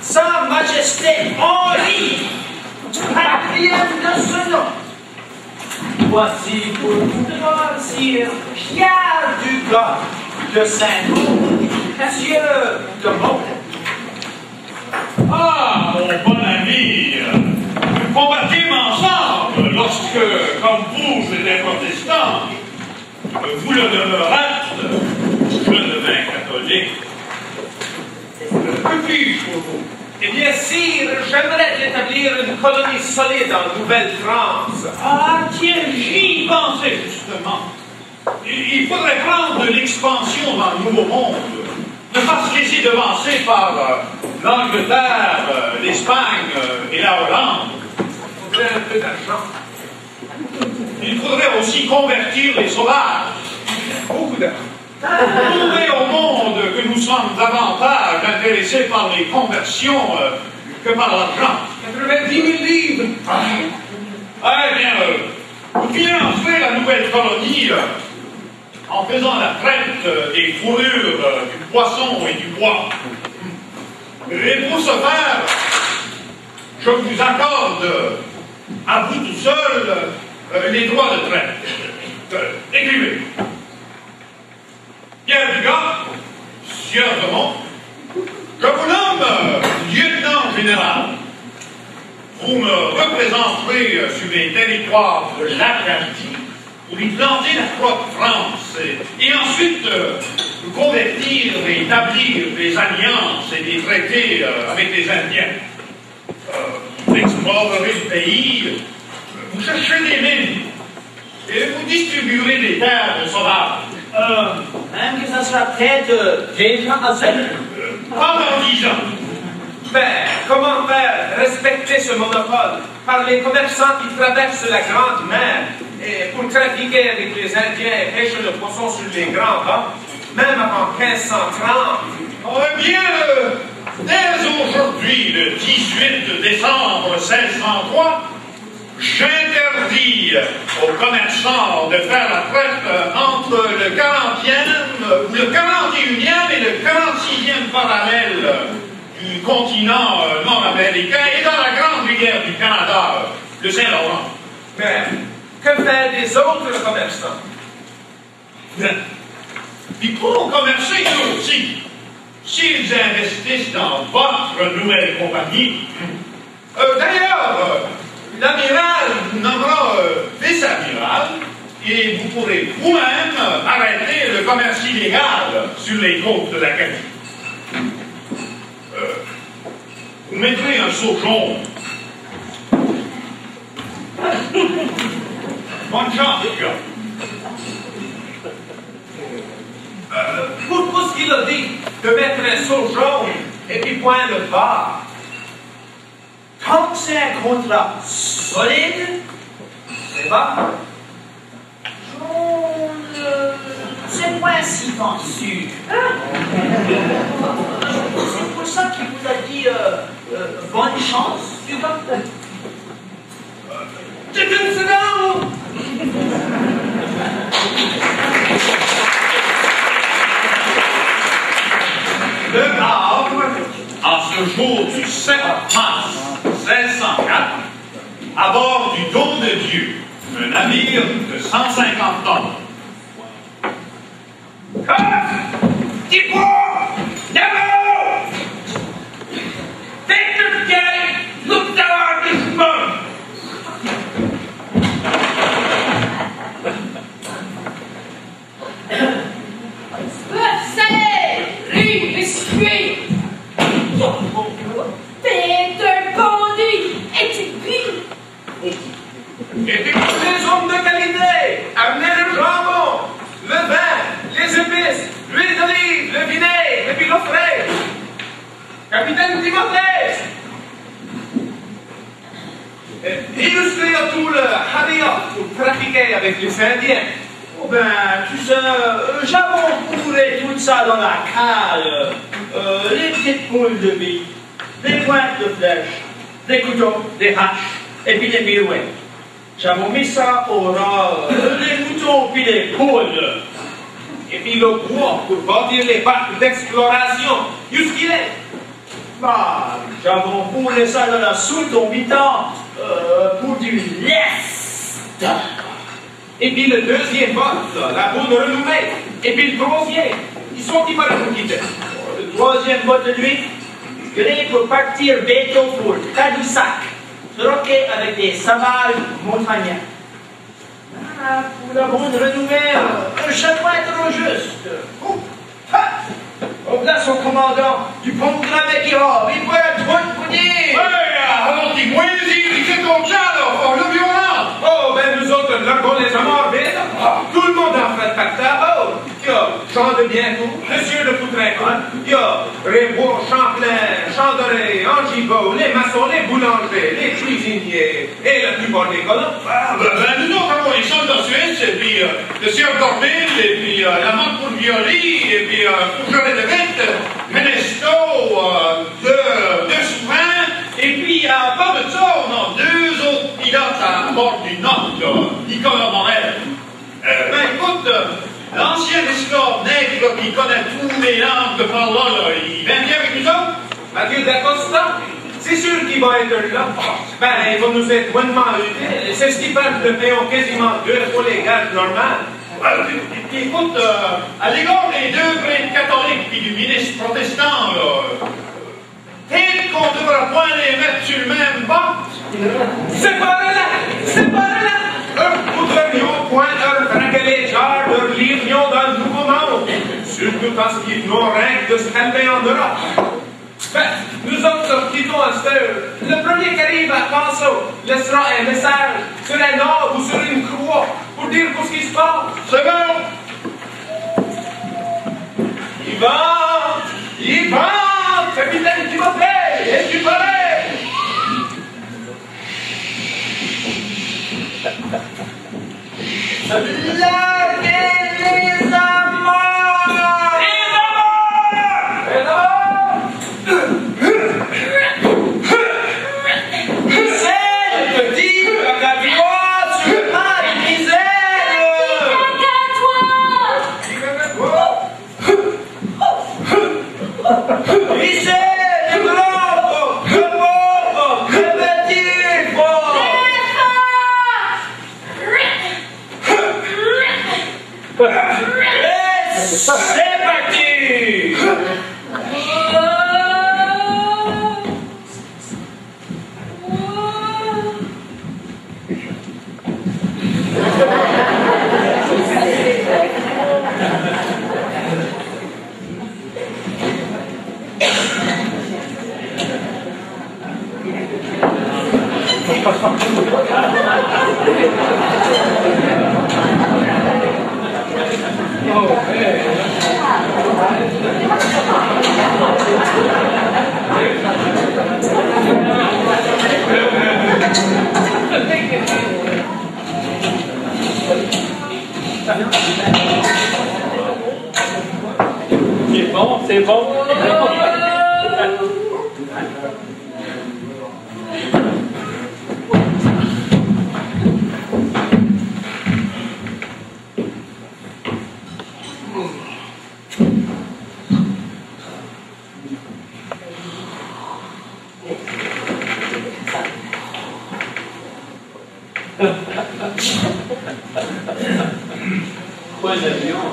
Sa Majesté Henri, patrienne de ce nom. Voici pour vous devant sire Pierre Dugas de Saint-Cloud, monsieur de Montaigne. Ah, mon bon ami, nous combattîmes ensemble lorsque, comme vous étiez protestant, vous le demeurâtes, je devins catholique. Que puis-je pour vous? Eh bien, sire, j'aimerais établir une colonie solide en Nouvelle-France. Ah, tiens, j'y pensais justement. Il faudrait prendre de l'expansion dans le Nouveau Monde. Ne pas se laisser devancer par l'Angleterre, l'Espagne et la Hollande. Il faudrait un peu d'argent. Il faudrait aussi convertir les sauvages. Beaucoup d'argent. Prouver au monde que nous sommes davantage intéressés par les conversions que par l'argent. 90 000 livres. Eh bien, vous financerez la nouvelle colonie en faisant la traite des fourrures, du poisson et du bois. Et pour ce faire, je vous accorde à vous tout seul les droits de traite. Écrivez. Pierre Dugas, sieur de Mont, je vous nomme lieutenant général. Vous me représenterez sur les territoires de l'Acadie pour y planter la croix de France et ensuite convertir et établir des alliances et des traités avec les Indiens. Vous explorerez le pays, vous chercherez des mines et vous distribuerez des terres sauvages. Même que ça sera peut-être déjà assez. Pendant 10 ans. Mais comment faire respecter ce monopole par les commerçants qui traversent la Grande Mer et pour trafiquer avec les Indiens et pêcher le poisson sur les grands bancs, même avant 1530? Eh bien, dès aujourd'hui, le 18 décembre 1603, j'interdis aux commerçants de faire la traite entre le 40e, le 41e et le 46e parallèle du continent nord-américain et dans la grande rivière du Canada, le Saint-Laurent. Mais que faire des autres commerçants? Ils pourront commercer eux aussi, s'ils investissent dans votre nouvelle compagnie. D'ailleurs, l'amiral vous nommera vice-amiral et vous pourrez vous-même arrêter le commerce illégal sur les côtes de l'Acadie. Vous mettrez un seau jaune. Bonne chance, les gars. Pour ce qu'il a dit de mettre un seau jaune et puis point de barre. Tant que c'est un contrat solide, c'est bon. Jaune, c'est moins si sûr. C'est pour ça qu'il vous a dit bonne chance, tu vois. C'est une seconde! Le Havre, en ce jour du 7 mars 1604, à bord du Don de Dieu, un navire de 150 tonnes. Et puis les hommes de qualité, amenez le jambon, le vin, les épices, l'huile d'olive, le vinaigre, et puis l'eau fraîche. Capitaine Timothée, illustrez à tout le harriot pour trafiquer avec les Indiens. Oh ben, tu sais, j'avais fourré tout ça dans la cale. Les petites moules de billes, des pointes de flèches, des couteaux, des haches, et puis des pirouettes. J'avais mis ça au ras, les moutons puis les poules. Et puis le bois pour bâtir les parcs d'exploration. Où qu'il est? Bah, j'avais fourré ça dans la soupe au mi-temps pour du lest. Et puis le deuxième vote, la bonne renommée. Et puis le troisième, ils sont qui paraissent nous quitter. Le troisième vote de lui, gré pour partir bientôt pour Tadoussac, troqué avec des sauvages montagnards. Ah, pour la bonne renommée, un chapeau trop juste. On place son commandant du pont Gramekira, il peut être trop de pudding. Alors, dis-moi, c'est ton là, on le violent. Oh, ben nous autres, l'argon les a morbés. Tout le monde en fait pacta. Oh, Jean de Biencourt, Monsieur de Poutrincourt, Rébourg, Champlain, Chandoré, Angibault, les maçons, les boulangers, les cuisiniers et la plupart des colons. Nous autres avons les soldats suisses, et puis le sieur Dorville, et puis la montre pour Violi, et puis Fougeret de Vite, Menesto, deux souverains, et puis à part de ça, on a deux autres pilotes à bord du Nord, Nicolas Morel. Ben écoute, l'ancien esclave nègre qui connaît tous les langues par là, il vient bien avec nous autres? Mathieu d'Acosta, c'est sûr qu'il va être là. Ben, il va nous être moindrement utile. C'est ce qui fait que le payons quasiment 2 fois les gages normales. Puis écoute, à l'égard des deux prêtres catholiques puis du ministre protestant, peut-être qu'on ne devra point les mettre sur le même banc. Séparez-la! Nous devrions point leur fraquer les jarres, leur livrions dans le nouveau monde. Surtout parce qu'ils n'ont rien de se calmer en Europe. Ben, nous autres quittons à cette heure. Le premier qui arrive à Panso laissera un message sur un arbre ou sur une croix pour dire ce qui se passe. C'est bon. Yvan, capitaine Timothée, es-tu prêt? Larguez les amours! Les amours! Misère, petit, caca-toi, sur ma misère! Misère, le grand, le pauvre, le petit, pauvre! C'est parti! C'est bon. Quoi, l'avion?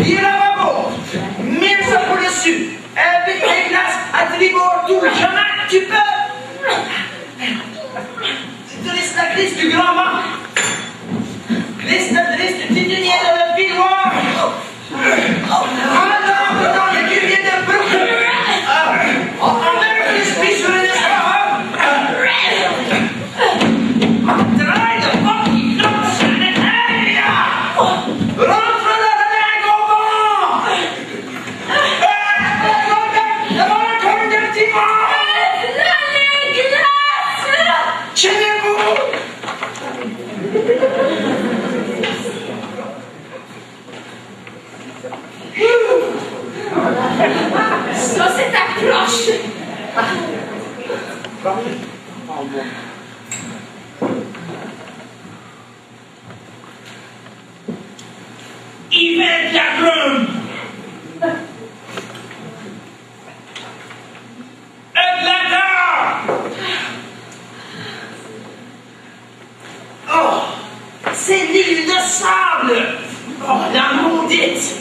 Il a ma bord, 1000 ça pour dessus, avec les glaces à tribord tout, jamais tu peux. Tu te laisses la glisse du grand mât. Glisse la glisse du titanier de la villoire. Alors, dans les cuviers de Brooklyn. En même l'esprit sur les esclaves. En train de fucking lance à l'intérieur. Rentre dans la langue au vent. Devant le corps de petit mort. marche. Yvette Lagrum. Atlanta. Oh, c'est l'île de sable. Oh, la maudite.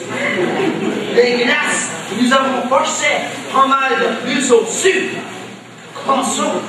Les glaces que nous avons forcées en mal de plus au sud. Console.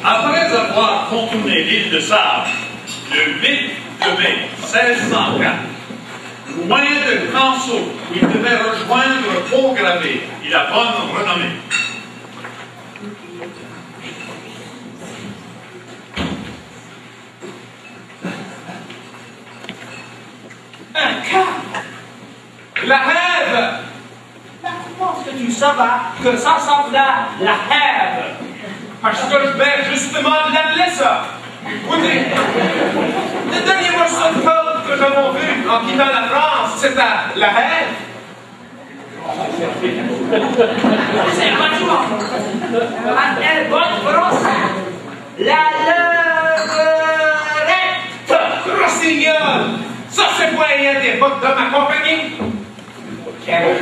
Après avoir contourné l'île de Sable, le 8 de mai 1604, au moyen de grands sauts où il devait rejoindre Pont-Gravé et la bonne renommée. Un cap. La Hève. Comment est-ce que tu savais que ça semblait la Hève? Parce que je vais justement de l'appeler ça. Écoutez, le dernier morceau de code que nous avons vu en quittant la France, c'était la Hève. C'est vachement. La bonne France. La levrette. Rossignol. Ça, c'est pas rien des bottes de ma compagnie. Hey!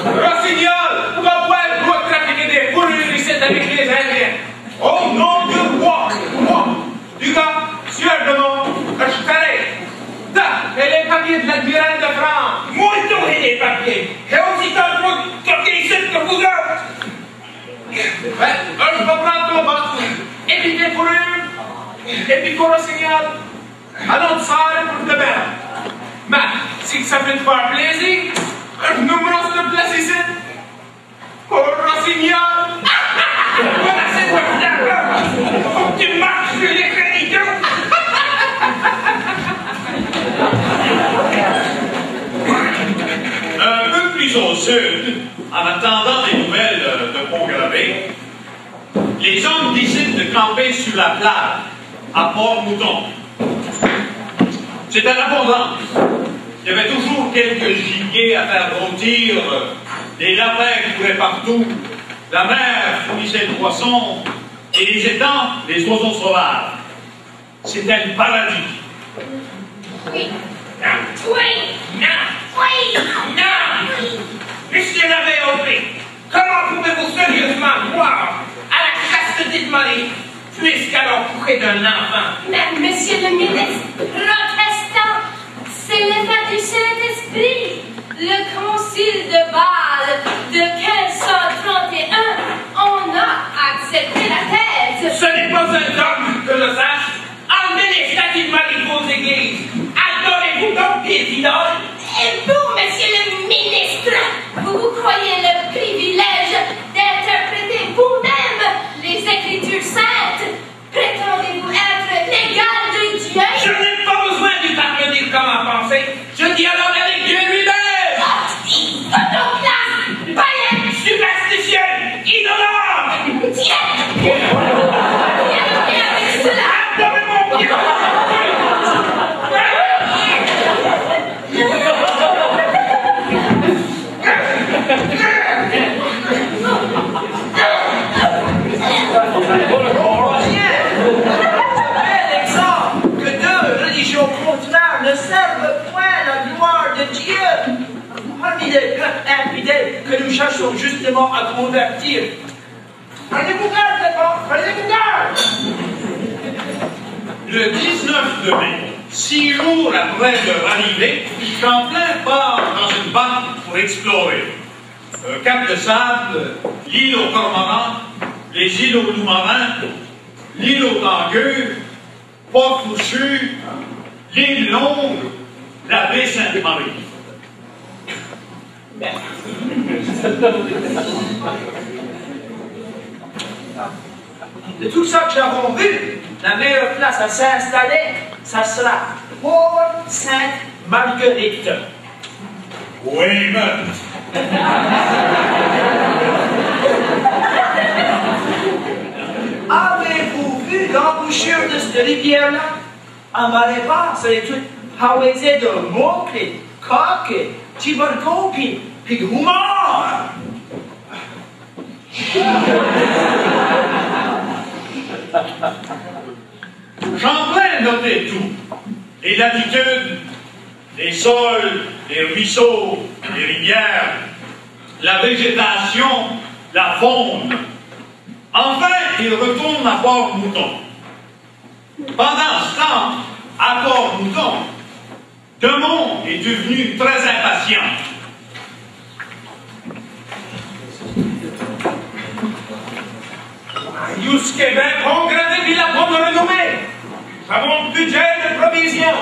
Rossignol, va voir doit trafiquer des fourrures ici avec les Indiens. Oh non de moi! Du gars, sieur de mon, je t'arrête. Et les papiers de l'admiral de France. Moi, et les papiers. J'ai aussi tant de papiers ici que vous autres. Ben, je vais prendre ton bas. Et puis des fourrures. Et puis pour Rossignol. Allons de soirée pour demain. Mais, si ça fait te faire plaisir, nous me reste de place ici. Pour Rossignol. Voilà, c'est pas d'accord. Faut que tu marches sur les créditeurs. Un peu plus au sud, en attendant des nouvelles de Pont-Gravé, les hommes décident de camper sur la plage, à Port-Mouton. C'était l'abondance. Il y avait toujours quelques gibiers à faire rôtir, des lapins couraient partout, la mer fournissait le poisson, et les étangs, les oiseaux sauvages. C'était le paradis. Oui. Non. Oui. Non. Oui. Non. Monsieur l'abbé, comment pouvez-vous sérieusement croire à la chasteté de Marie, puisqu'elle a accouché d'un enfant? Mais, monsieur le ministre, protestant, c'est l'effet du Saint-Esprit. dogme que je sache. Enlevez les statues de Marie aux églises. Adorez-vous donc des idoles. Et vous, monsieur le ministre, vous croyez le privilège d'interpréter vous-même les Écritures saintes? Prétendez-vous être l'égal de Dieu? Je n'ai pas besoin du pape me dire comment penser. Je dialogue avec Dieu lui-même. Iconoclaste, païen, Superstitieux, idolâtre. Dieu! Viens avec cela! Adorez mon Dieu. Bel exemple que deux religions contraires ne servent point la gloire de Dieu. Parmi les peuples infidèles que nous cherchons justement à convertir. Prenez-vous garde, d'abord, prenez-vous garde! Le 19 de mai, 6 jours après leur arrivée, Champlain part dans une barque pour explorer Cap de Sable, l'île aux Cormorans, les îles aux Loups-Marins, l'île aux Tangueux, Port-Fouchu, l'île Longue, la baie Sainte-Marie. De tout ça que nous avons vu, la meilleure place à s'installer, ça sera Port-Sainte-Marguerite. Weymouth. Avez-vous vu l'embouchure de cette rivière-là? En marée basse, elle est toute hawaisée de mots, puis coques, tiborcons, puis houmars. Champlain notait tout. Les latitudes, les sols, les ruisseaux, les rivières, la végétation, la faune. Enfin, il retourne à Port-Mouton. Pendant ce temps, à Port-Mouton, Demont est devenu très impatient. Yous Québec ont gravé puis la bonne renommée. Nous avons budget de provisions.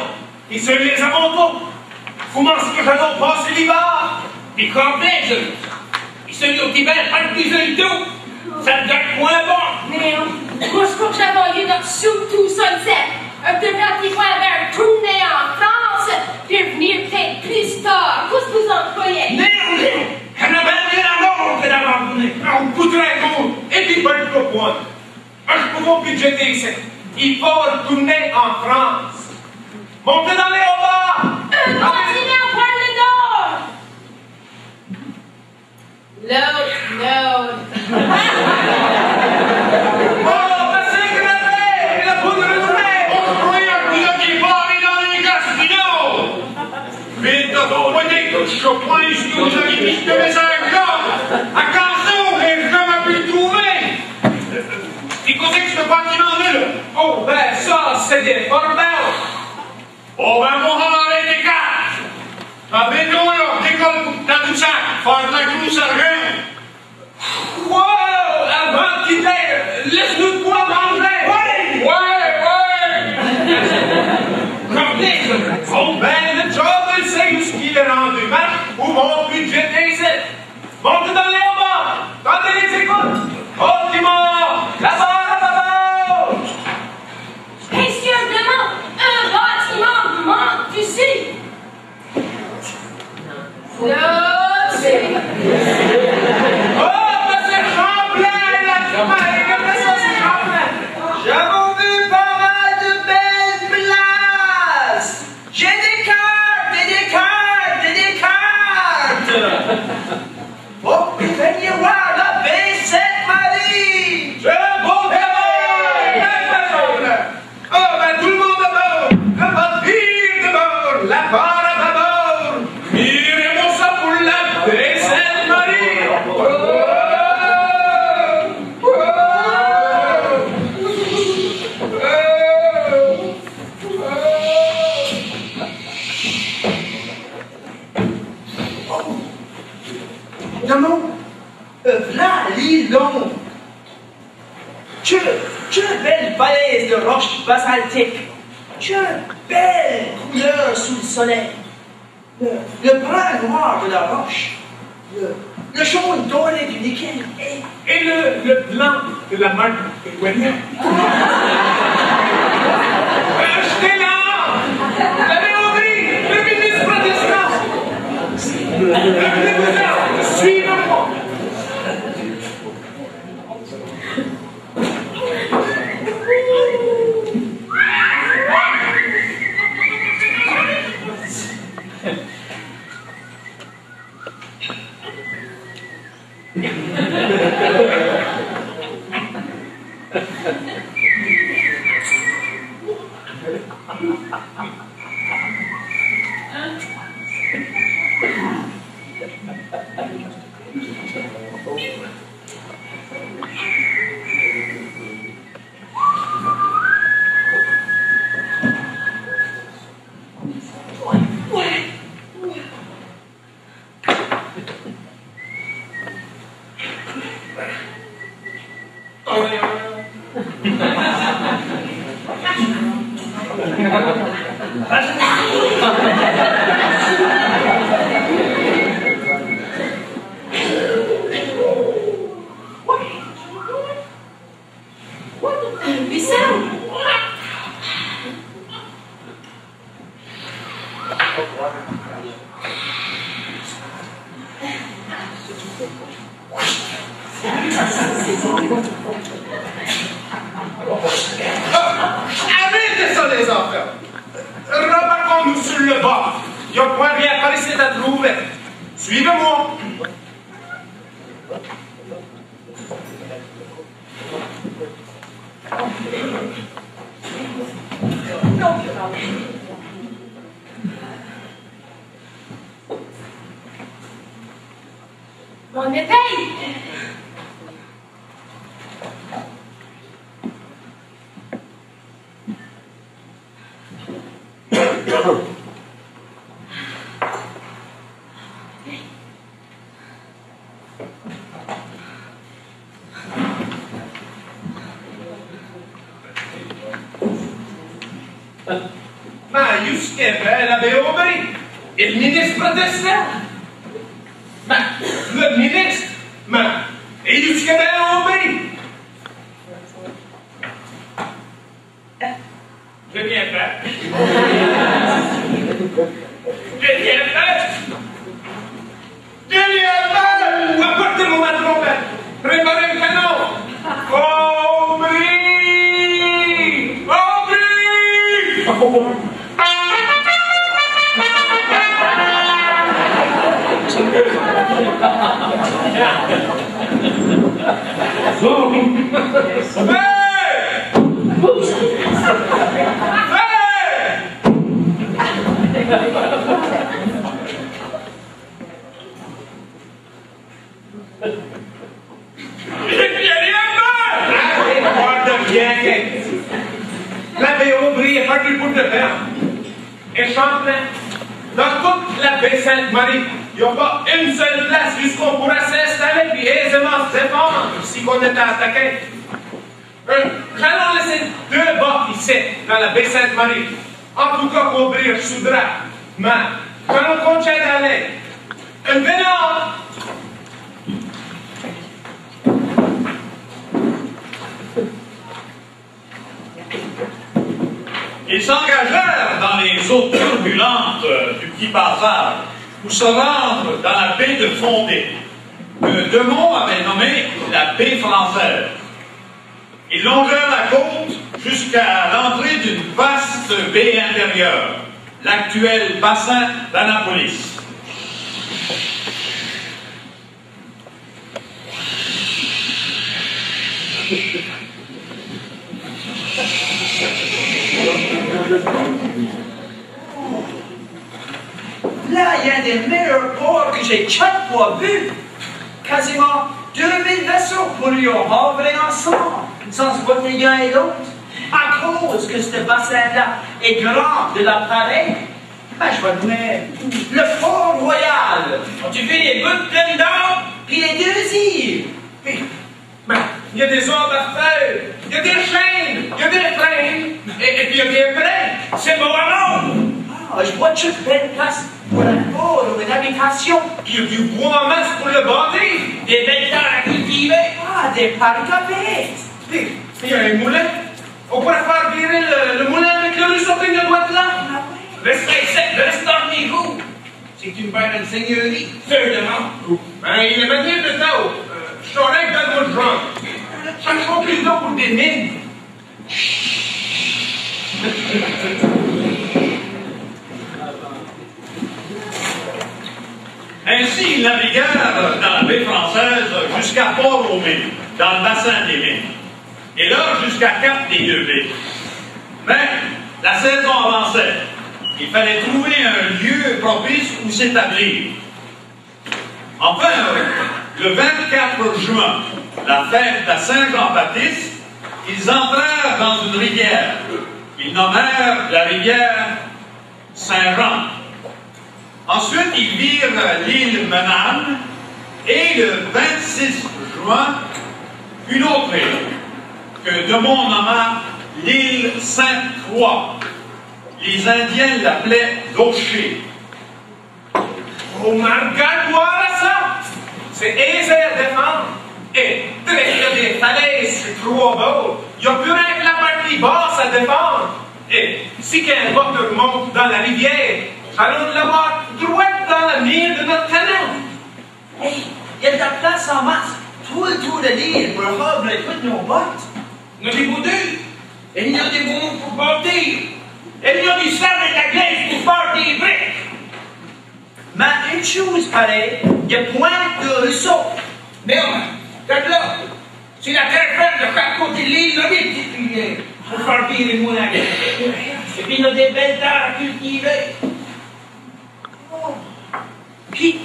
Et ceux les avons tous. Vous mangez que nous avons passé l'hiver. Puis complexe. Et celui au Québec, pas plus de tout. Ça ne donne point bon. Mais moi, je crois que j'avais eu notre surtout sunset. Un petit point vers tourner en France, puis venir peut-être plus tard. Qu'est-ce que vous en croyez? Merde! On a bien mis la mort de l'abandonner. On coûterait court. Et puis pas le point. Moi, je peux budgéter ici. Il faut retourner en France. Montez dans les hauts-bas. Continent par le nord! L'autre. Oh, ben c'est gravé! La bonne renommée! On croyait que vous aviez pas allé dans les Gaspinots! Vite, vous voyez que je pointe ce que vous avez mis ce message-là! À Canso, mais je jamais pu le trouver! Et qu'est-ce que ce bâtiment-là, là? Oh, ben ça, c'est des formels. Oh, ben, mon rang des cartes! La béton, là, décolle dans tout sac, faire de la grousse à rien! Wow! Avant de quitter, laisse-nous de quoi manger! Oui! Ouais! Comme oh, ben, le job, il sait où ce qu'il est rendu. Où mon budget est ici? Montez dans les hauts-bas! Tendez les écoutes! Ultimo! Là-bas, là-bas! Messieurs, demande un bâtiment manque d'ici. L'autre. Oh, ben c'est Champlain, là! Ça, c'est Champlain! J'avons vu pas mal de belles places. J'ai des cartes et des cartes et des cartes. Oh, venez voir la baie Sainte-Marie. C'est un beau d'abord! Oh, ben tout le monde d'abord! Le vampire d'abord! La barre à bâbord! Mirez-moi ça pour la baie Sainte-Marie! Oh! Non, non. Là, l'île Longue. Que Quelle belle falaise de roches basaltiques. Quelle belle couleur sous le soleil. Le brun noir de la roche. Le jaune doré du nickel. Et le blanc de la marque de Gwyneth. Achetez-la! L'avez Aubry, le ministre protestant! Suivez-moi! Arrêtez ça, les enfants! Remarquons-nous sur le bas. Il n'y a point rien par ici à trouver. Suivez-moi. On me paye! Ma jusqu'à l'abbé Aubry et le ministre protestant. Le ministre, et jusqu'à Aubry. J'ai bien fait. J'ai bien fait. J'ai bien fait. Apportez-moi ma trompette. Préparez le canon. Aubry! Aubry! L'abbé Aubry est parti pour te faire. Et Champlain, dans toute la baie Sainte-Marie, il n'y a pas une seule place jusqu'on pourra s'installer puis aisément se défendre si on était attaqué. J'allons laisser 2 bacs ici, dans la baie Sainte-Marie. En tout cas, pour ouvrir sous drap. Mais, j'allons continuer d'aller. Un vénard! Ils s'engagèrent dans les eaux turbulentes du petit passage pour se rendre dans la baie de Fondé, que Demont avait nommée la baie française. Ils longèrent la côte jusqu'à l'entrée d'une vaste baie intérieure, l'actuel bassin d'Annapolis. Là, il y a des meilleurs ports que j'ai 4 fois vus. Quasiment 2000 vaisseaux pourrions œuvrer ensemble, sans se voter l'un et l'autre. À cause que ce bassin-là est grand de l'appareil, je vais nommer le Fort Royal. Tu fais les bouts pleines d'or, puis les 2 îles. Il y a des ordres à faire. Il y a des chaînes, il y a des freins, et puis il y a des breaks. C'est beau à l'eau. Ah, je vois que tu belle place pour un pôle ou une habitation. Il y a du bois en masse pour le bâtir. Des belles terres à cultiver. Ah, des parcs à bêtes. Il y a un moulin. On pourrait faire virer le moulin avec le ruisseau qui ne doit être là. Restez sec, restez en vous. C'est une belle seigneurie. Certainement. Ben, il est manié de d'eau. Je t'aurais dans le genre. Chaque fois plus d'eau pour des mines. Ainsi, ils naviguèrent dans la baie française jusqu'à Port-aux-Mines, dans le bassin des mines, et là jusqu'à Cap des Deux Baies. Mais la saison avançait. Il fallait trouver un lieu propice où s'établir. Enfin, le 24 juin, la fête à Saint-Jean-Baptiste, ils entrèrent dans une rivière. Ils nommèrent la rivière Saint-Jean. Ensuite, ils virent l'île Menane et le 26 juin, une autre île, que Demont nomma l'île Sainte-Croix. Les Indiens l'appelaient Daucher. Oh, regarde-moi ça! C'est aisé à défendre. Et il y a des falaises, c'est trop beau. Il n'y a plus rien que la partie basse à défendre. Et si qu'un bateau monte dans la rivière, allons l'avoir droit dans la mire de notre canal. Hey, il y a de la place en masse, tout le tour de l'île pour relever toutes nos bottes. Il y a des bouts d'huile. Et il y a des bouts pour bâtir. Et il y a du sable et de la glace pour faire des briques. Mais une chose pareille, il y a point de ruisseau. Mais regarde là. C'est la terre ferme de chaque côté de l'île, là, des petites rivières. Pour faire virer le moulin. Et puis il y a des belles terres à cultiver. Oh. Puis,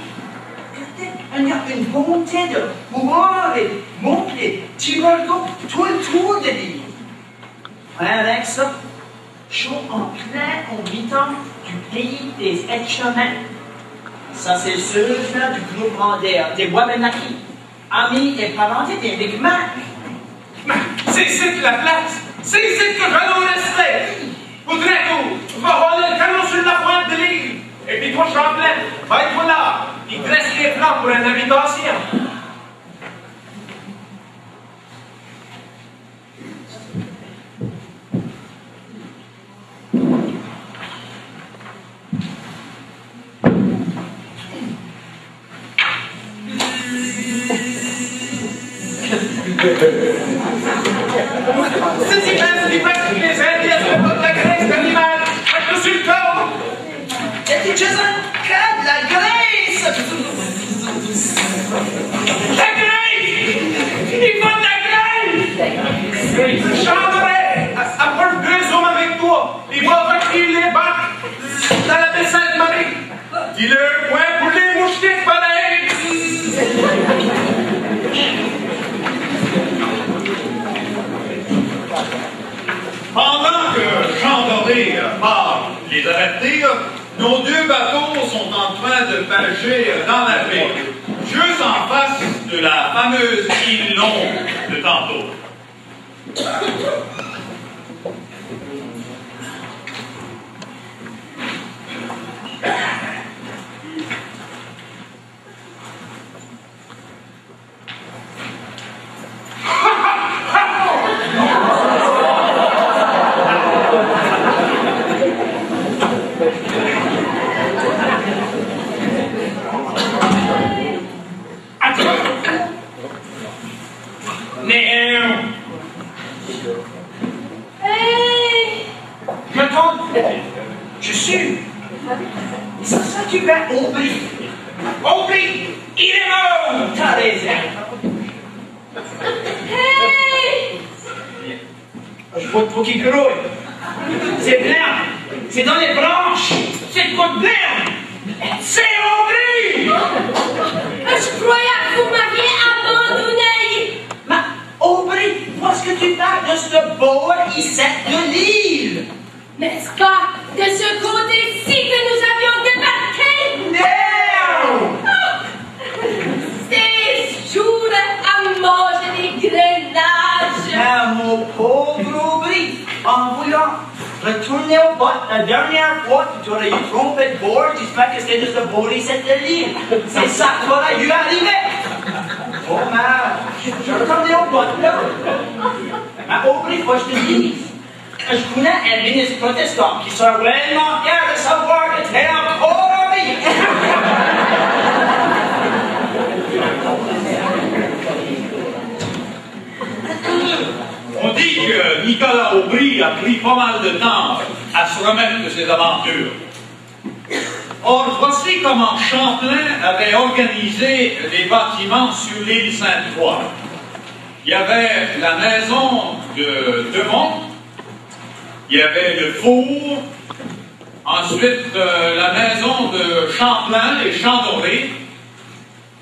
il y a une bonté de pouvoir et monter, petits balcons, tout le tour de l'île. Avec ça, chaud en plein habitant du pays des Etchemins. Ça, c'est ceux là du groupement des Wabanaki, amis et parentés des Mi'kmaq. C'est ici que la place. C'est ici que j'allais rester. Faudrait qu'on va voler le canon sur la pointe de l'île. Et puis toi, Champlain, va être là. Il dresse les plans pour une habitation. C'est l'hiver que les Indiens ne pas de la graisse d'animal. Faites-le sur le corps. C'est juste un cas de la graisse! La graisse! Il faut de la graisse! Je chanterai approche deux hommes avec toi. Ils vont retirer les bacs dans la baie Sainte-Marie. Dis-leur point pour les mouchetés pareil. Pendant que Chandoré part les avertir, nos deux bateaux sont en train de pêcher dans la baie, juste en face de la fameuse île Longue de tantôt. Je suis. C'est ça que tu vas oublier. Oublie! Il est mort! T'as raison. Hey! Je vois trop qu'il grouille. C'est blanc. C'est dans les branches. C'est de quoi de blanc. C'est Aubry! Je croyais que vous m'aviez abandonné! Mais Aubry, vois ce que tu parles de ce bord ici de l'île. N'est-ce pas de ce côté-ci que nous avions débarqué? Non! Ces jours à manger des grenages! Un mot Retournez au bot. La dernière fois, tu aurais eu trompé de bord, j'espère que c'était juste le bord et c'était libre. C'est ça qui aurait dû arriver. Oh, mais je retournais au bot, là. Mais Aubry, faut que je te dise. Je connais un ministre protestant qui serait vraiment fier de savoir que t'es encore en vie. On dit que Nicolas Aubry a pris pas mal de temps à se remettre de ses aventures. Or, voici comment Champlain avait organisé les bâtiments sur l'île Sainte-Croix. Il y avait la maison de Demont, il y avait le four, ensuite la maison de Champlain, les Champs Dorés,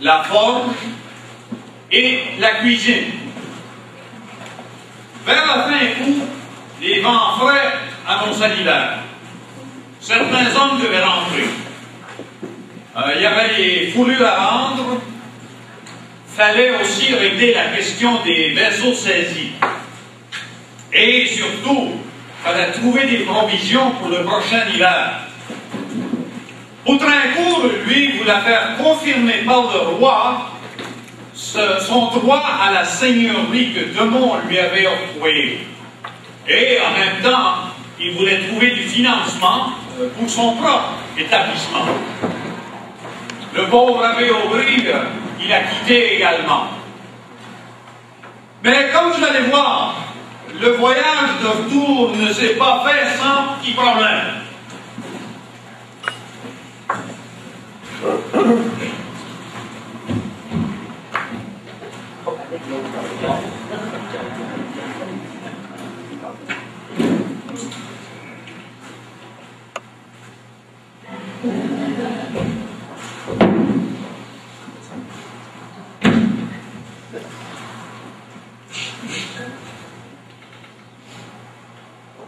la forge et la cuisine. Vers la fin août, les vents frais annonçaient l'hiver. Certains hommes devaient rentrer. Il y avait les fourrures à vendre. Fallait aussi régler la question des vaisseaux saisis. Et surtout, fallait trouver des provisions pour le prochain hiver. Autrincourt, lui, voulait faire confirmer par le roi son droit à la seigneurie que Demont lui avait octroyé. Et en même temps, il voulait trouver du financement pour son propre établissement. Le pauvre abbé Aubry, il a quitté également. Mais comme vous allez voir, le voyage de retour ne s'est pas fait sans petit problème.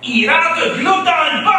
Il rentre de l'eau dans le bas.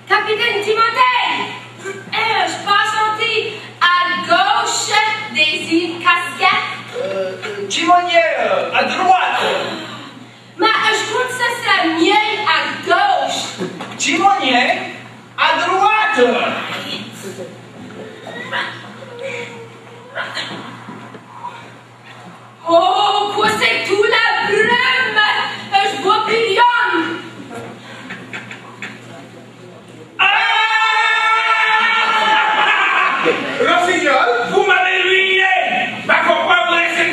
Capitaine Timothée, je passe à gauche des îles Cascades. Timonier, à droite. Mais je crois que ça serait mieux à gauche. Timonier, à droite. Oh, quoi c'est tout la brume? Je vois plus rien. Rossignol, vous m'avez ruiné! Ma pourquoi vous laissez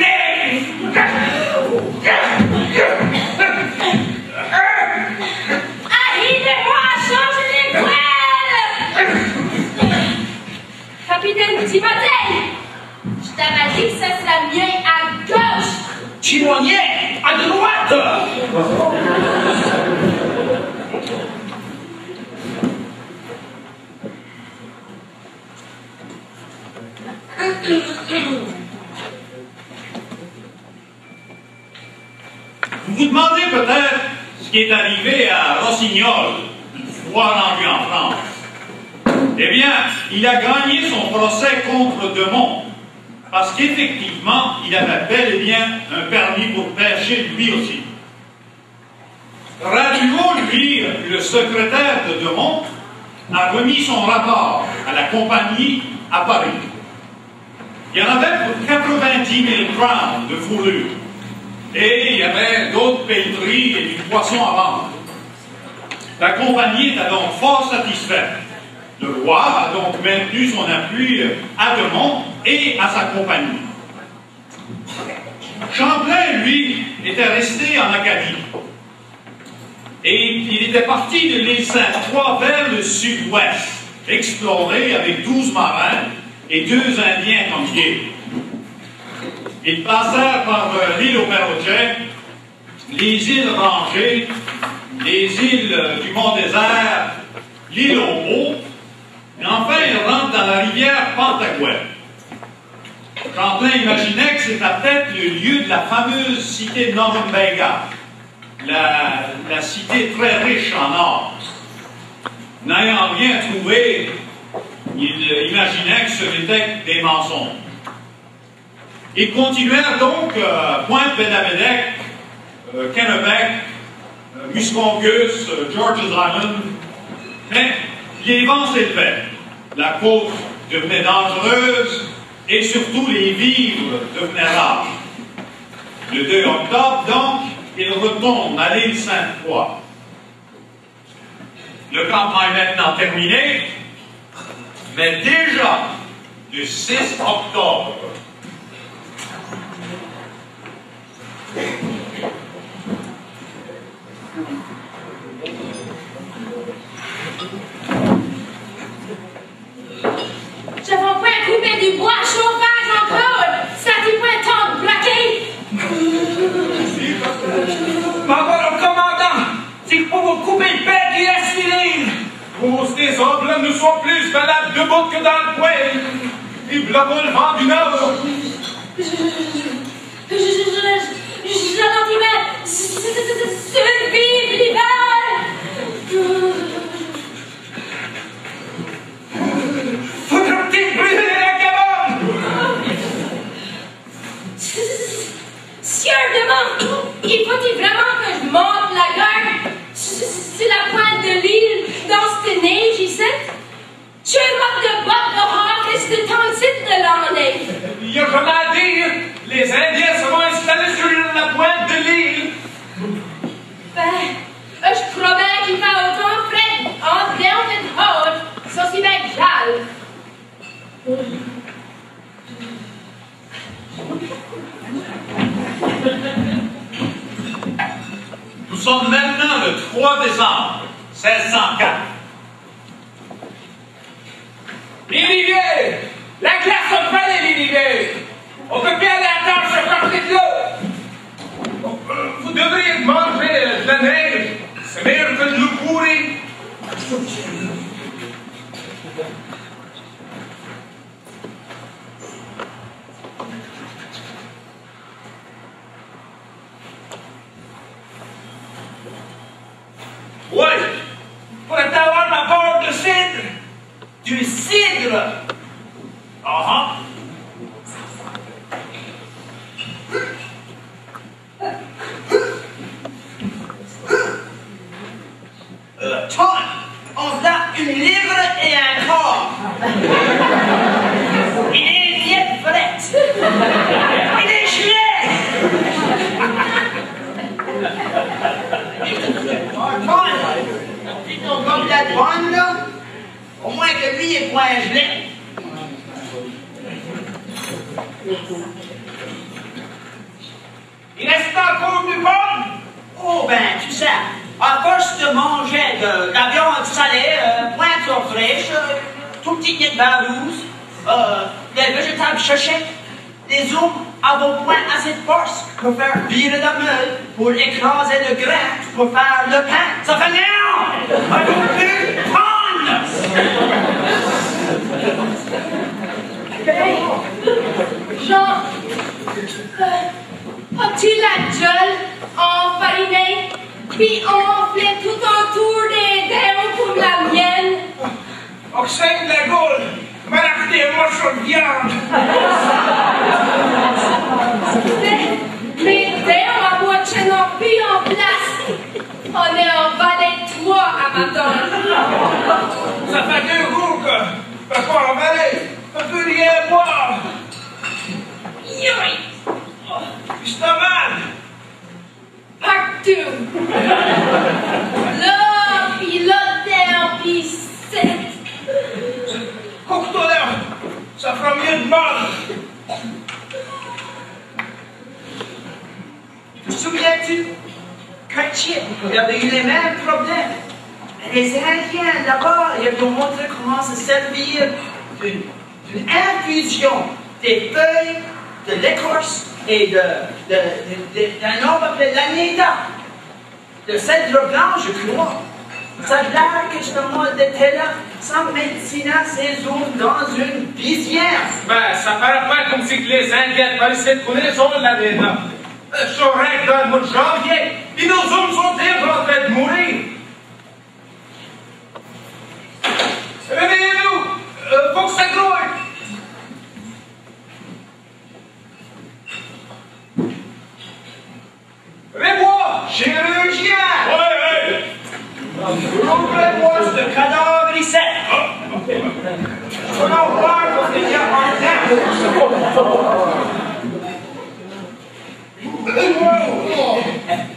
Aidez-moi à changer les poêles! Capitaine Timothée, je t'avais dit que ça serait mieux à gauche. Timonier, à droite. Vous vous demandez peut-être ce qui est arrivé à Rossignol, une fois rendu en France. Eh bien, il a gagné son procès contre Demont, parce qu'effectivement, il avait bel et bien un permis pour pêcher lui aussi. Raduot, lui, le secrétaire de Demont, a remis son rapport à la compagnie à Paris. Il y en avait pour 90 000 crowns de fourrure. Et il y avait d'autres pelleteries et du poisson à vendre. La compagnie était donc fort satisfaite. Le roi a donc maintenu son appui à Demont et à sa compagnie. Champlain, lui, était resté en Acadie. Et il était parti de l'île Sainte-Croix vers le sud-ouest, explorer avec 12 marins et 2 Indiens comme guides. Ils passèrent par l'île aux Perroquets, les îles Rangées, les îles du Mont-Désert, l'île aux Hauts, et enfin ils rentrent dans la rivière Pentagouet. Champlain imaginait que c'était peut-être le lieu de la fameuse cité de Norumbega, la cité très riche en or. N'ayant rien trouvé, il imaginait que ce n'était que des mensonges. Ils continuèrent donc Pointe-Bédabédec, Kennebec, Muscongus, George's Island, mais les vents s'élevaient, la côte devenait dangereuse et surtout les vivres devenaient rares. Le 2 octobre, donc, ils retournent à l'île Sainte-Croix. Le campement est maintenant terminé, mais déjà, le 6 octobre, Je vais pas couper du bois chauffage encore. Ça dit pas tant de braquer. Maman le commandant, c'est pour vous couper le père qui reste l'île. Ces hommes-là ne sont plus valables debout que dans le poêle. Ils bloquent le vent du nord. Je l'entends survivre l'hiver. Faudra-t-il brûler la cabane? Sieur Demont, il faut-il vraiment que je monte la garde sur la pointe de l'île dans cette neige ici? Tu es mort de bottes de hawk de ton site de l'année. Il y a comment à dire, les Indiens se vont installer sur la pointe de l'île. Ben, je crois bien qu'il fait autant frais en down et haute, ça c'est bien jal. nous sommes maintenant le 3 décembre 1604. Les rivières! La glace a fait les rivières! On peut bien l'attendre ce parti de l'eau! Vous devriez manger de la neige! C'est meilleur que de l'eau pourrie! Oui, pour avoir ma part de cidre. Du cidre. Ah tonne, on a une livre et un corps. Il est bien frette. Il est gelé. Dis donc, comme la douane, là, au moins que lui est point gelé. Il reste encore du bon? Oh, ben, tu sais, à force de manger de la viande salée, pointe fraîche, tout petit nid de barousse, des végétables chachés, les os à vos points assez de force pour faire virer la meule, pour écraser le grain, pour faire le pain. Ça fait néant! Un peu plus prendre! Ben, Jean, as-tu la gueule enfarinée, puis enflée tout autour des dents pour la mienne? Oxène de la Gaule! Marque des morceaux de viande! Mes dents à moitié non plus en place. On est en valet 3 à ma tante. les Indiens, d'abord, ils nous montré comment se servir d'une infusion des feuilles, de l'écorce et d'un arbre appelé l'anita, de cèdre blanc, je crois. Ça a l'air que justement était là, sans médecine à ces eaux dans une visière. Ben, ça paraît pas comme si que les Indiens paraissaient connaissants de la vie, là. Je rêve dans le mois de janvier, et nos hommes sont en train de mourir. Réveillez-nous! Faut que ça grouille! Réveille-moi! Chirurgien! Ouais! Ouvrez-moi ce cadavre ici! Je veux en voir parce qu'il y a un temps.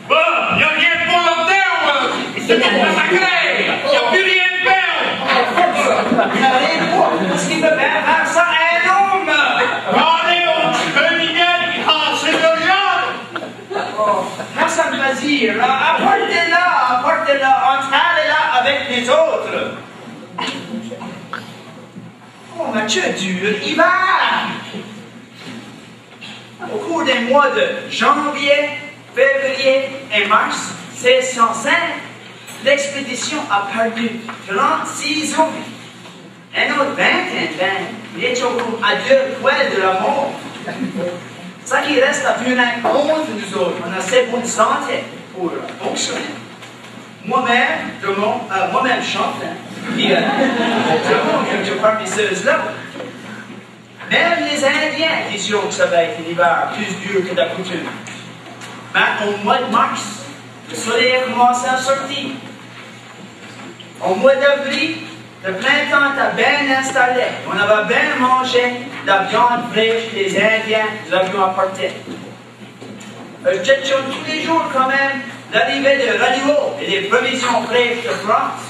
Bon, il n'y a rien de bon là-dedans! C'est tout massacré! Il n'y a plus rien de belle! Regardez-moi, parce qu'il peut bien faire ça à un homme! Allez, on fait une idée! Ah, c'est de rien! Hassan Bazir, apportez-la, enterrez-la avec les autres. Oh, Mathieu, dur hiver! Au cours des mois de janvier, février et mars 1605, l'expédition a perdu 36 hommes. Un autre 20, il est à 2 poils de la mort. Ça qui reste à plus d'un contre nous autres, on a assez bonne santé pour fonctionner. Moi-même Champlain, qui je parmi ceux-là. Même les Indiens disaient que ça va être un hiver plus dur que d'habitude. Mais au mois de mars, le soleil a commencé à sortir. Au mois d'avril, le printemps était bien installé. On avait bien mangé la viande fraîche que les Indiens nous avions apportée. Je cherchais tous les jours quand même l'arrivée de radio et des provisions fraîches de France.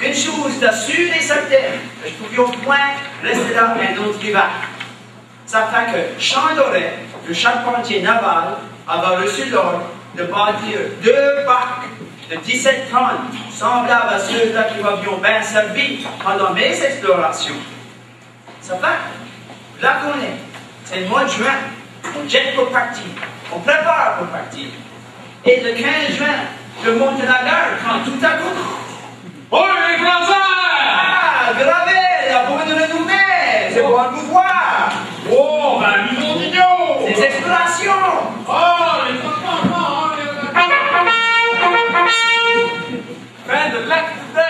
Une chose d'assurée et certaine, je ne pouvions point rester là un autre hiver. Ça fait que Chandoré, le charpentier naval, avait reçu l'ordre de bâtir 2 barques de 17 tonnes, semblables à ceux-là qui m'avions bien servi pendant mes explorations. Ça fait, là qu'on est, c'est le mois de juin, on jette pour partir, on prépare pour partir. Et le 15 juin, je monte à la gare quand tout à coup, Oh, les Français! ah, Gravel, la bonne renommée, c'est bon à vous voir. Oh, ben, nous sommes idiots! Des explorations. Oh, les Français! Fin de l'acte 2!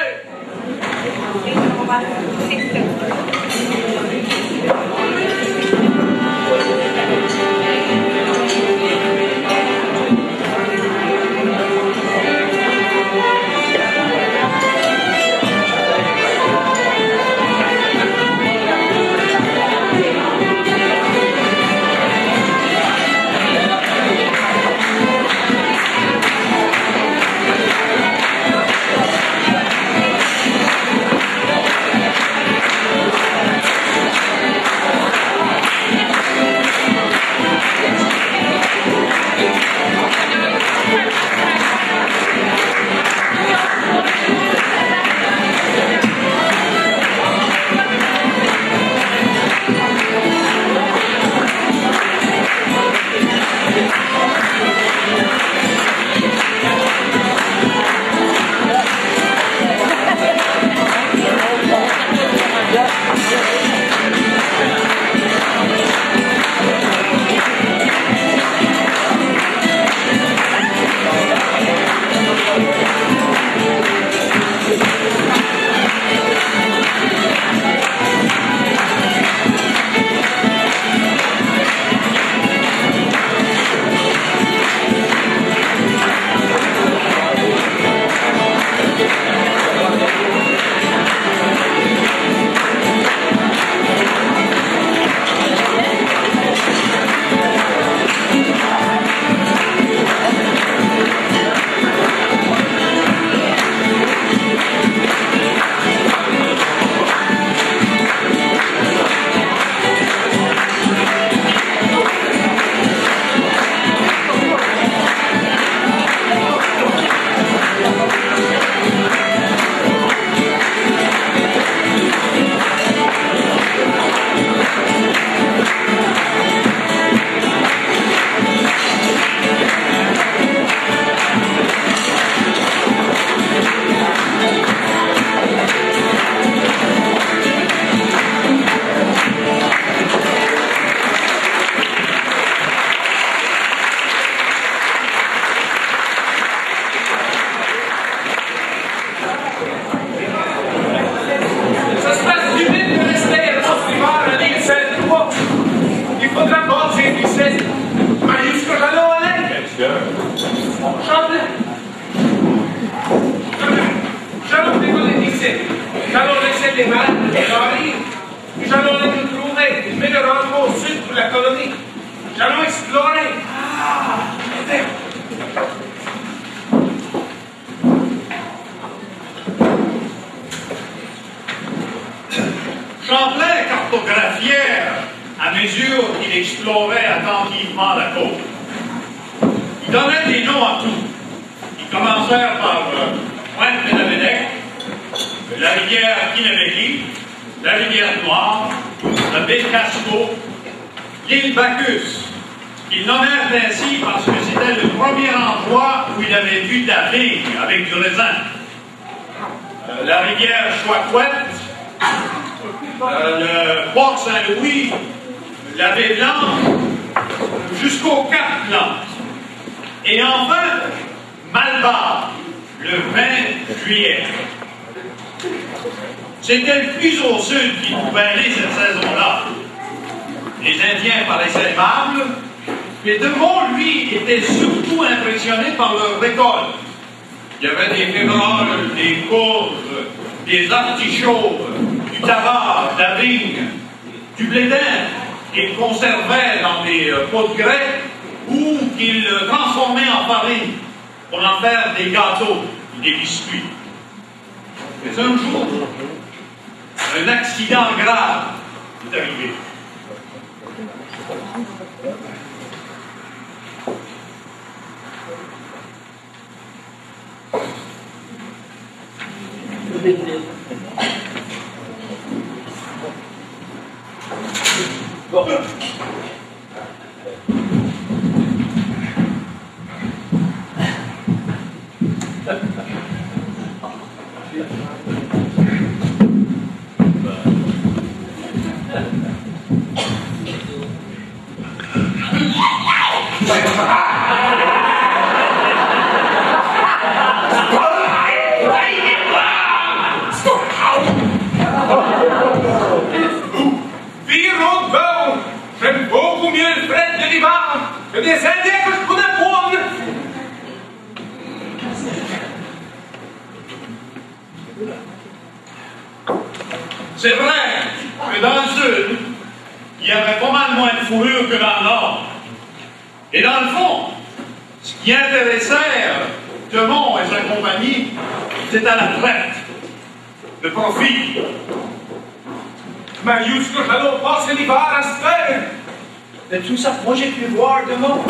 les mers, j'arrive. Nous allons aller nous trouver une meilleure endroit au sud pour la colonie. Nous allons explorer. Ah, Champlain cartographiait à mesure qu'il explorait attentivement la côte. Il donnait des noms à tout. Ils commencèrent par Pointe-de-la-Médec, la rivière Kinabéki, la rivière Noire, la baie de Casco, l'île Bacchus. Ils nommèrent ainsi parce que c'était le premier endroit où il avait vu de la vigne avec du raisin. La rivière Chouacouette, le port Saint-Louis, la baie Blanche, jusqu'au Cap Blanc. Et enfin, Malbar, le 20 juillet. C'était le plus au sud qui pouvait aller cette saison-là. Les Indiens paraissaient aimables, mais De Meaux, lui, était surtout impressionné par leur récolte. Il y avait des féroles, des courges, des artichauts, du tabac, de la vigne, du blé d'Inde qu'il conservait dans des pots de grès ou qu'il transformait en farine pour en faire des gâteaux et des biscuits. Mais un jour, un accident grave est arrivé. Bon. J'aime beaucoup mieux le fret de l'hiver que des Indiens que je connais pas. C'est vrai que dans le sud, il y avait pas mal moins de fourrure que dans le nord. Et dans le fond, ce qui intéressait De Meaux et sa compagnie, c'était la traite, le profit. Marius, que j'allais passer l'hiver à se faire. De tout ça, moi j'ai pu voir De Meaux.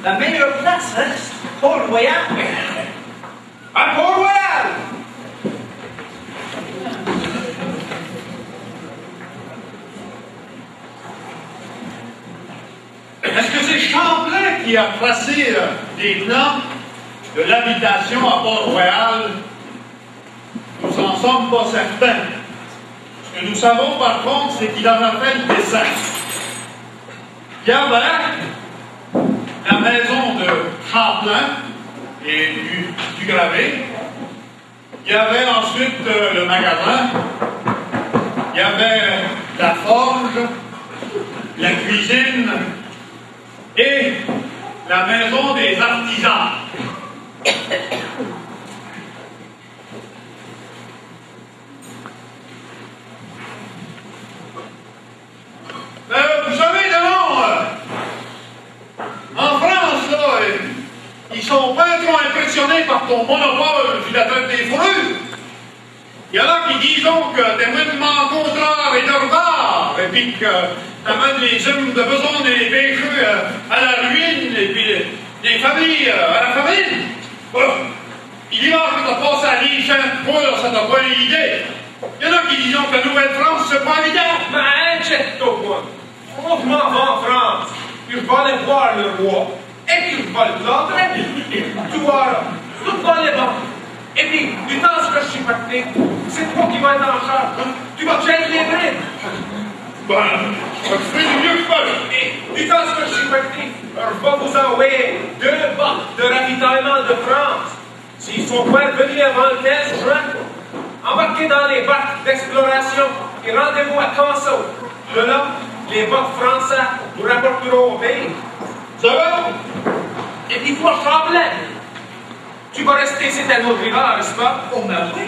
La meilleure place reste Port-Royal. À Port-Royal! Est-ce que c'est Champlain qui a tracé des plans de l'habitation à Port-Royal? Nous n'en sommes pas certains. Ce que nous savons par contre, c'est qu'il en a fait le dessin. Il y avait la maison de Champlain et du gravé. Il y avait ensuite le magasin. Il y avait la forge, la cuisine et la maison des artisans. Vous savez, en France, là, ils sont pas trop impressionnés par ton monopole sur la traite des fourrures. Il y en a qui disent donc que t'es même en contrat et d'orbar, et puis que t'amènes les hommes de besoin des pécheux à la ruine, et puis les familles à la famine. Il dit que t'as passé à l'île Sainte-Croix, ça t'a pas une idée. Il y en a qui disent que la Nouvelle-France, c'est pas évident. Mais inquiète-toi, on m'en va en France, puis je vais aller voir le roi, et puis je vais le plâtrer, tu vois là, tout va aller bon. Et puis, du temps que je suis parti, c'est toi qui vas être en charge. Tu vas changer les brides. Ben, je fais du mieux que je peux. Et du temps que je suis parti, je vais vous envoyer 2 bottes de ravitaillement de France. S'ils sont pas venus avant le 15 juin, embarquez dans les barques d'exploration et rendez-vous à Canso. De là, les bottes français vous rapporteront au pays. Ça va? Et puis toi, Champlain, tu vas rester ici à notre rivière, n'est-ce pas? Oh, mais oui.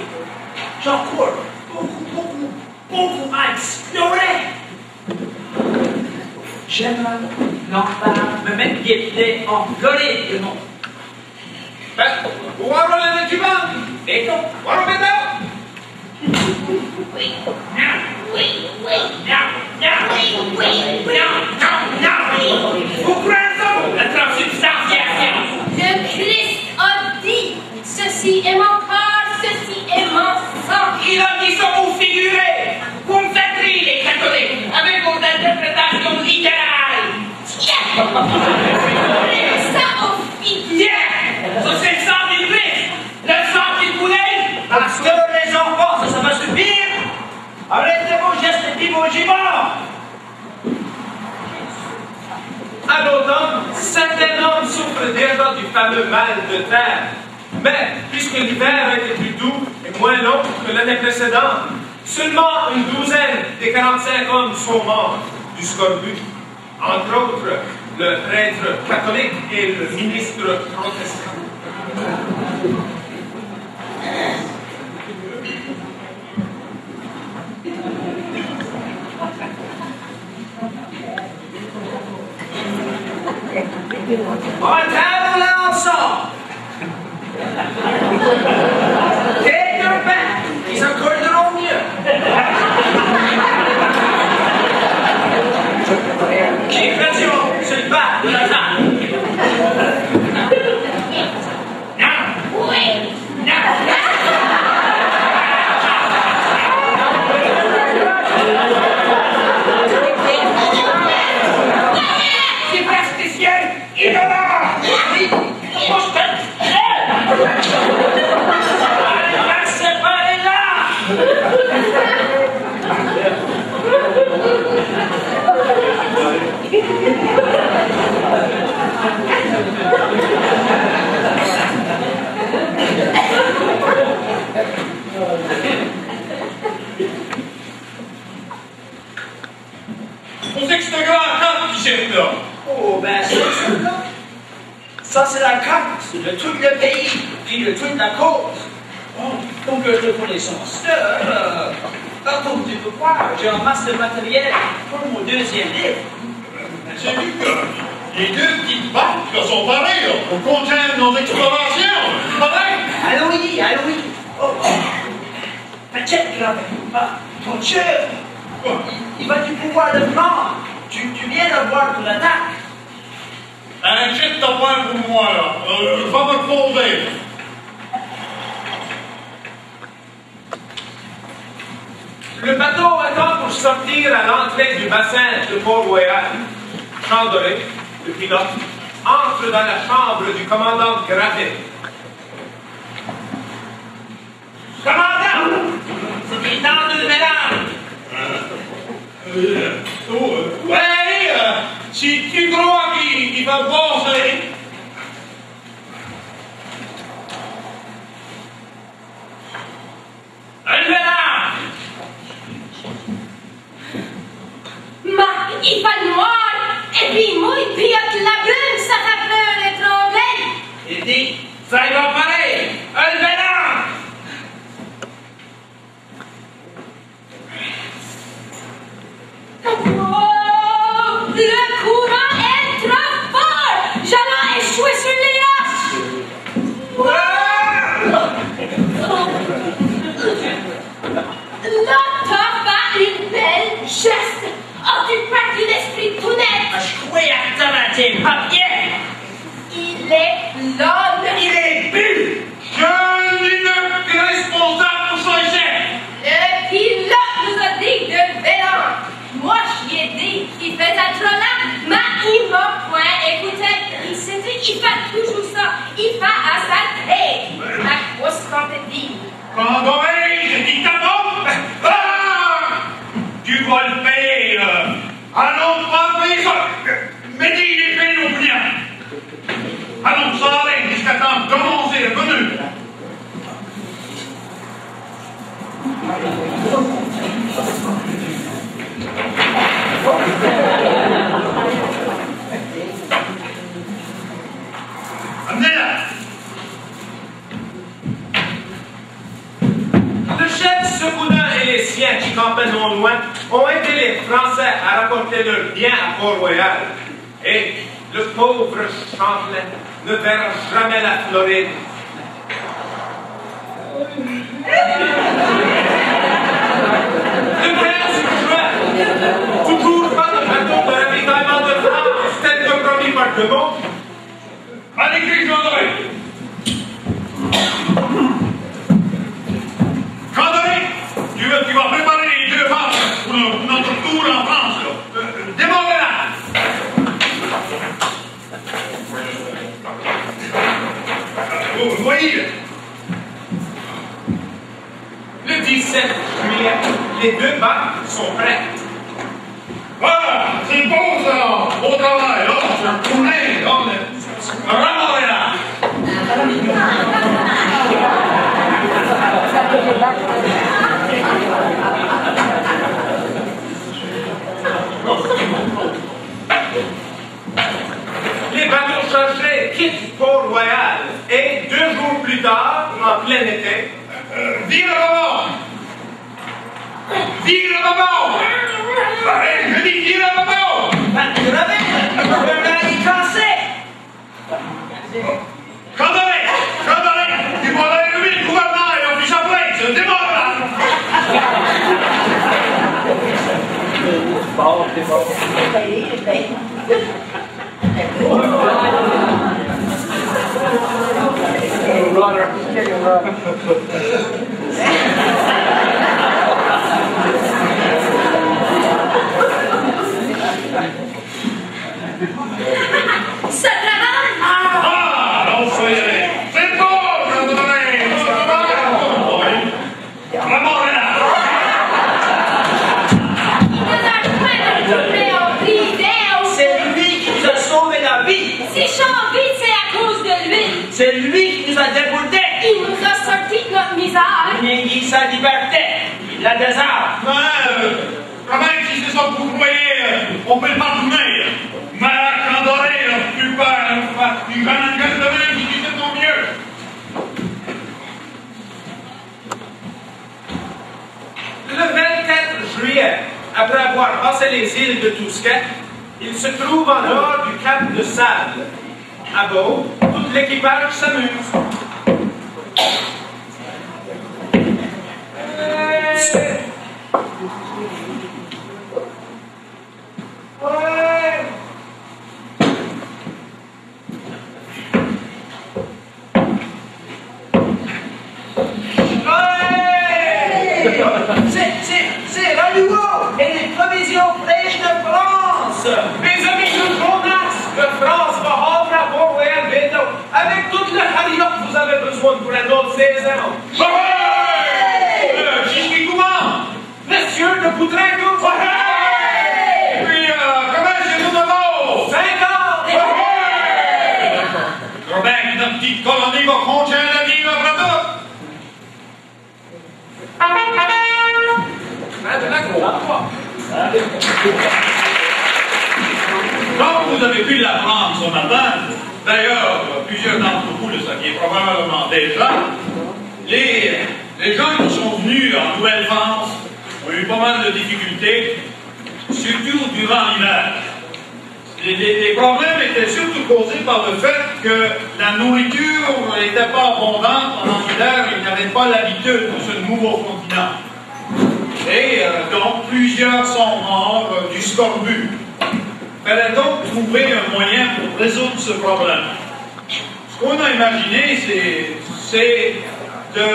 J'en cours beaucoup, beaucoup. beaucoup à explorer. J'aimerais l'enfer me mettre pied en Floride, non? Ben, warro le Cuban. Et donc, Warro Beda. Oui, non. vous croyez la transubstantiation? Le Christ a dit, ceci est mon corps, ceci est mon sang. Il a dit ça vous figurez. Vous me faites rire, les catholiques, avec vos interprétations littérales. Tiens! Ça au figure. Ça, c'est le sang du Christ. Le sang qui coulait. Parce que les enfants, ça va suffire. Arrêtez vos gestes et vos gibards. À l'automne, certains hommes souffrent déjà du fameux mal de terre. Mais, puisque l'hiver a été plus doux et moins long que l'année précédente, seulement une douzaine des 45 hommes sont morts du scorbut. Entre autres, le prêtre catholique et le ministre protestant. On table là ensemble. Tête de pain, ils accorderont mieux. Équation sur le bas de la table. Non. Oui. Non. C'est plasticien. Il est là. Allez, c'est pas là. On sait que c'est un grand camp qui cherche là. Oh, ben, ça, c'est la carte de tout le pays, puis de toute la cause. Oh, donc, de connaissance. Comme tu peux voir, j'ai un masse de matériel pour mon deuxième livre. J'ai vu que les deux petites barques là, sont pareilles, là, pour contenir nos explorations. Pareil. Allô, oui, allô, oui. Oh, peut-être que ton chef, il va du pouvoir le prendre. Tu viens d'avoir ton attaque. Jette ta pointe pour moi, là. Va me poser. Le bateau attend pour sortir à l'entrée du bassin de Port-Royal. Chandoré, le pilote, entre dans la chambre du commandant Gravet. Commandant, c'est des temps de mélange. Ouais, si tu crois qu'il va passer. Un mélange. Il fait noir, et puis moi, il pilote la brume, ça fait peur et trembler. Il dit, ça y va pareil. Un mélange. Oh, le courant est trop fort. J'allais échouer sur les roches. Là, t'as fait une belle geste. As-tu parti l'esprit tout net? Je croyais que t'avais tes papiers. Il est l'homme. Il est bu. Je suis le responsable pour ça ici. Le pilote nous a dit de vélo. Moi, j'y ai dit qu'il faisait trop là, mais il m'a point écouté. Il s'est dit, il fait toujours ça. Il fait à sa tête. À quoi ce qu'on te dit? Quand je dis ta bombe, tu vas le payer. Allons, pas payer ça. Mais dis les payer nos clients. Allons, ça allait jusqu'à temps de commencer le menu. Amenez-la. Le chef Secoudin et des siens qui campaient non loin ont aidé les Français à rapporter leurs biens à Port-Royal. Et le pauvre Champlain ne verra jamais la Floride. Le 15 juin, toujours pas de bateau de ravitaillement de France, tel que promis par de Bon. Allez, Jean-Doré! Jean-Doré, tu vas préparer les deux barques pour notre tour en France. Démarrez-la! Vous voyez? Le 17 juillet, les deux barques sont prêtes. Voilà, c'est beau ça! Beau travail, là! Tournez, là! Ramorez-la! Les bateaux chargés quittent Port-Royal et 2 jours plus tard, en plein été, Vire à bord! Vire à bord! Allez, je dis vire à bord! Tu l'avais, le gars est cassé. Jean-Doré, tu vas aller lever le gouvernement et l'office à place, démarre là! Ça travaille! Ah, non, soyez! C'est bon, Jean-Doré! Ramorez là! Il ne l'a point de couper en bridéo! C'est lui qui nous a sauvé la vie. Si j'en vis, c'est à cause de lui! C'est lui qui nous a déboultés. Il nous a sorti de notre misère! Il a dit sa liberté. Il la désarme. Quand même, si c'est ça que vous croyez, on peut le pardonner. Mais Jean-Doré, tu parles, tu gagnes un gentleman qui dit c'est ton mieux. le 24 juillet, après avoir passé les îles de Tousquet, il se trouve en dehors du cap de Sable. À bord, tout l'équipage s'amuse. C'est renouveau et les provisions fraîches de France. Mes amis de Jonas, de France va rendre à Port-Royal bientôt, avec toute la chariot que vous avez besoin pour la autre saison. Jusqu'y comment? Monsieur de Poutrinco, Puis, comment c'est tout d'abord? 50! Robert, notre petite colonie va continuer à vivre après tout. Comme vous avez pu l'apprendre ce matin, d'ailleurs, plusieurs d'entre vous le saviez probablement déjà, les gens qui sont venus en Nouvelle-France ont eu pas mal de difficultés, surtout durant l'hiver. Les problèmes étaient surtout causés par le fait que la nourriture n'était pas abondante pendant l'hiver, ils n'avaient pas l'habitude de ce nouveau continent. Et donc, plusieurs sont morts du scorbut. Il fallait donc trouver un moyen pour résoudre ce problème. Ce qu'on a imaginé, c'est de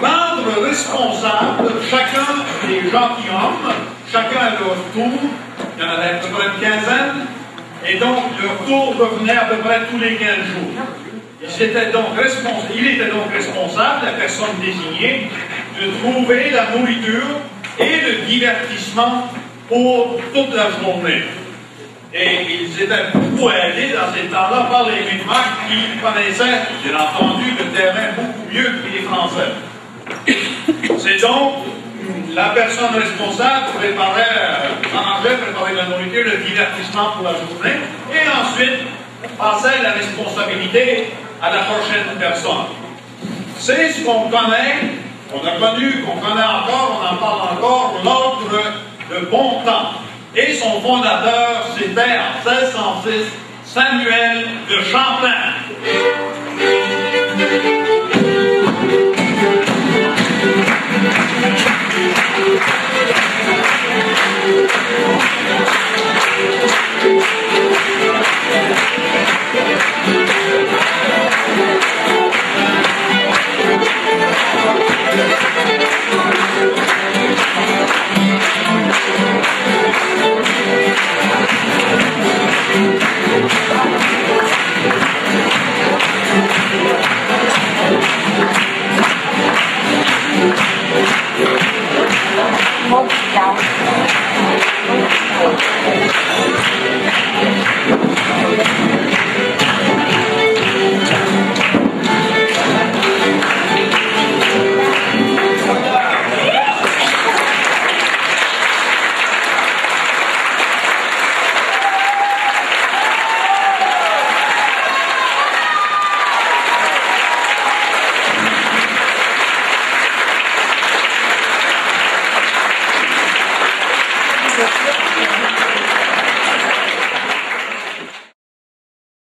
rendre responsable chacun des gentilshommes, chacun à leur tour. Il y en avait à peu près une quinzaine. Et donc, leur tour revenait à peu près tous les 15 jours. Il était donc responsable, la personne désignée, de trouver la nourriture et le divertissement pour toute la journée. Et ils étaient beaucoup aidés dans ces temps-là par les Micmacs qui connaissaient, bien entendu, le terrain beaucoup mieux que les Français. C'est donc la personne responsable préparait la nourriture, le divertissement pour la journée, et ensuite passait la responsabilité à la prochaine personne. C'est ce qu'on connaît, qu'on a connu, qu'on connaît encore, on en parle encore le bon temps. Et son fondateur, c'était en 1606, Samuel de Champlain.